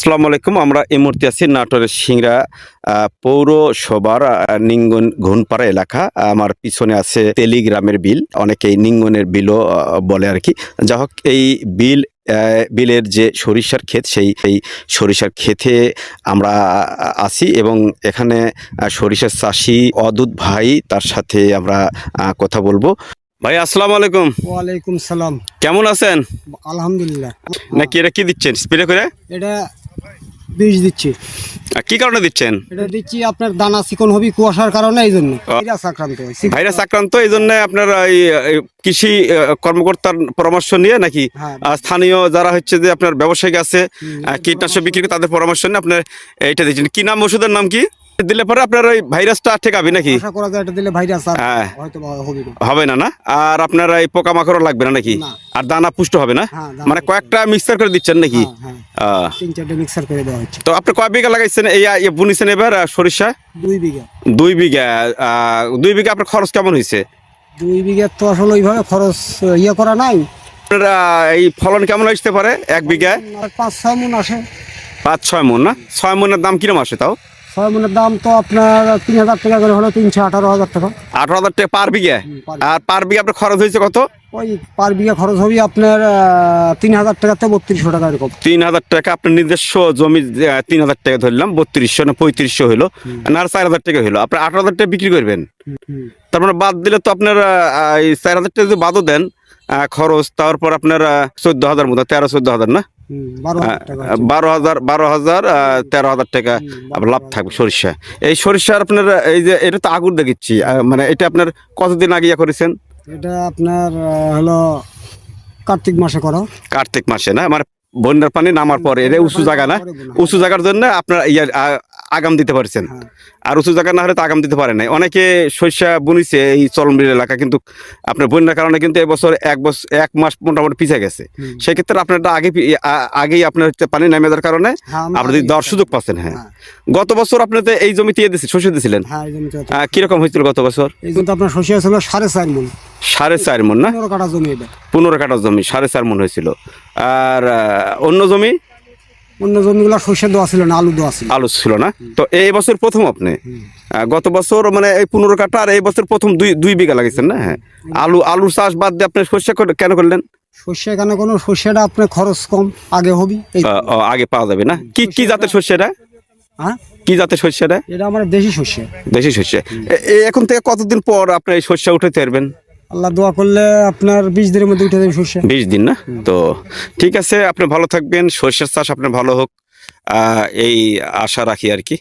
আসসালামু আলাইকুম। আমরা এই মুহূর্তে আছি নাটোরের সিংড়া পৌরসভার নিঙ্গন ঘুনপাড়া এলাকা। আমার পিছনে আছে তেলি গ্রামের বিল, অনেকেই নিঙ্গনের বিলও বলে আর কি। যা হোক, এই বিলের যে সরিষার ক্ষেত, সেই সরিষার ক্ষেতে আমরা আছি এবং এখানে সরিষার চাষি অদূত ভাই, তার সাথে আমরা কথা বলবো। ভাই আসসালামু আলাইকুম। ওয়ালাইকুম সালাম। কেমন আছেন? আলহামদুলিল্লাহ। নাকি এটা কি দিচ্ছেন স্প্রে করে? এটা বীজ দিচ্ছি। কি কারণে দিচ্ছেন? এটা দিচ্ছি আপনার দানা চিকন হবি কুয়াশার কারণে, এই জন্য ভাইরাস আক্রান্ত হয়েছে। ভাইরাস আক্রান্ত, এই জন্য আপনার এই কৃষি কর্মকর্তার পরামর্শ নিয়ে নাকি স্থানীয় যারা হচ্ছে যে আপনার ব্যবসায়িক আছে কীটনাশক বিক্রি করে, তাদের পরামর্শ নিয়ে আপনার এইটা দিচ্ছেন। কি নাম ওষুধের নাম কি? দিলে পরে আপনার ওই ভাইরাসটা ঠেকাবে নাকি? আশা করা যায় এটা দিলে ভাইরাস হয়তো হবে না। আর আপনার এই পোকামাকড়ও লাগবে না নাকি? আর দানা পুষ্ট হবে না, মানে কয়েকটা মিক্সার করে দিচ্ছেন নাকি? 3-4টা মিক্সার করে দেওয়া হচ্ছে। তো আপনি কয় বিঘা লাগাইছেন এই বুনিছেন এবার সরিষা? 2 বিঘা। 2 বিঘা। 2 বিঘা আপনার খরচ কেমন হয়েছে? 2 বিঘা তো আসলে ওইভাবে খরচ করা নাই। আপনার এই ফলন কেমন আসতে পারে 1 বিঘায়? 5-6 মণ আসে। 5-6 মণ না? 6 মণের দাম কিরম আসে তাও? 6 মণের দাম তো আপনার 3000 টাকা করে হলো, 318,000 টাকা। 18,000 টাকা পার বিঘা। আর পার বিঘা আপনার খরচ হয়েছে কত? ওই পার বিঘা খরচ হবে আপনার 3,000 টাকা থেকে 3200 টাকা এরকম। 3,000 টাকা আপনার নিজস্ব জমি, 3,000 টাকা ধরলাম, 3200 না 3500 হলো, না 4,000 টাকা হলো। আপনার 18,000 টাকা বিক্রি করবেন, তার মানে বাদ দিলে তো আপনার 4,000 টাকা যদি বাদও দেন খরচ, তারপর আপনার 14,000 মতো, 13-14,000 না? 12,000 13,000 টাকা লাভ থাকবে সরিষা। এই সরিষার আপনার এই যে এটা তো আগুর দেখছি, মানে এটা আপনার কতদিন আগে করেছেন? এটা আপনার হলো কার্তিক মাসে করা। কার্তিক মাসে না, মানে বন্যার পানি নামার পরে। এটা উঁচু জায়গা না, উঁচু জায়গার জন্য আপনার আগাম দিতে পারছেন। আর উঁচু জায়গা না হলে তো আগাম দিতে পারে নাই। অনেকে সরিষা বুনিছে এই চলনবিল এলাকা, কিন্তু আপনার বন্যার কারণে কিন্তু এবছর 1 মাস মোটামুটি পিছিয়ে গেছে। সেক্ষেত্রে আপনার আগেই আপনার হচ্ছে পানি নেমে যাওয়ার কারণে আপনি দেওয়ার সুযোগ পাচ্ছেন। গত বছর আপনি তো এই জমিতে শস্য দিয়েছিলেন, কিরকম হয়েছিল গত বছর? এই জন্য আপনার শস্য ছিল 4.5 মণ। 4.5 মণ না? 15 কাঠা জমি। এটা 15 কাঠা জমি, 4.5 মণ হয়েছিল। আর অন্য জমি? অন্য জমিগুলো শস্য দেওয়া ছিল না, আলু দেওয়া ছিল। আলু ছিল না। তো এই বছর প্রথম আপনি, গত বছর মানে এই 15 কাঠা, আর এই বছর প্রথম 2 বিঘা লাগিয়েছেন না? হ্যাঁ। আলুর চাষ বাদ দিয়ে আপনি শস্য কেন করলেন? শস্য এখানে কোনো শস্যটা আপনার খরচ কম, আগে হবি, আগে পাওয়া যাবে না। কি জাতের শস্যটা? কি জাতের শস্যটা? এটা আমার দেশি শস্য। দেশি শস্য। এখন থেকে কতদিন পর আপনি এই শস্য উঠাতে পারবেন? আল্লাহ দোয়া করলে আপনার 20 দিনের মধ্যে উঠে যাবে শস্য। 20 দিন না? তো ঠিক আছে, আপনি ভালো থাকবেন, সরিষার চাষ আপনার ভালো হোক, এই আশা রাখি আর কি।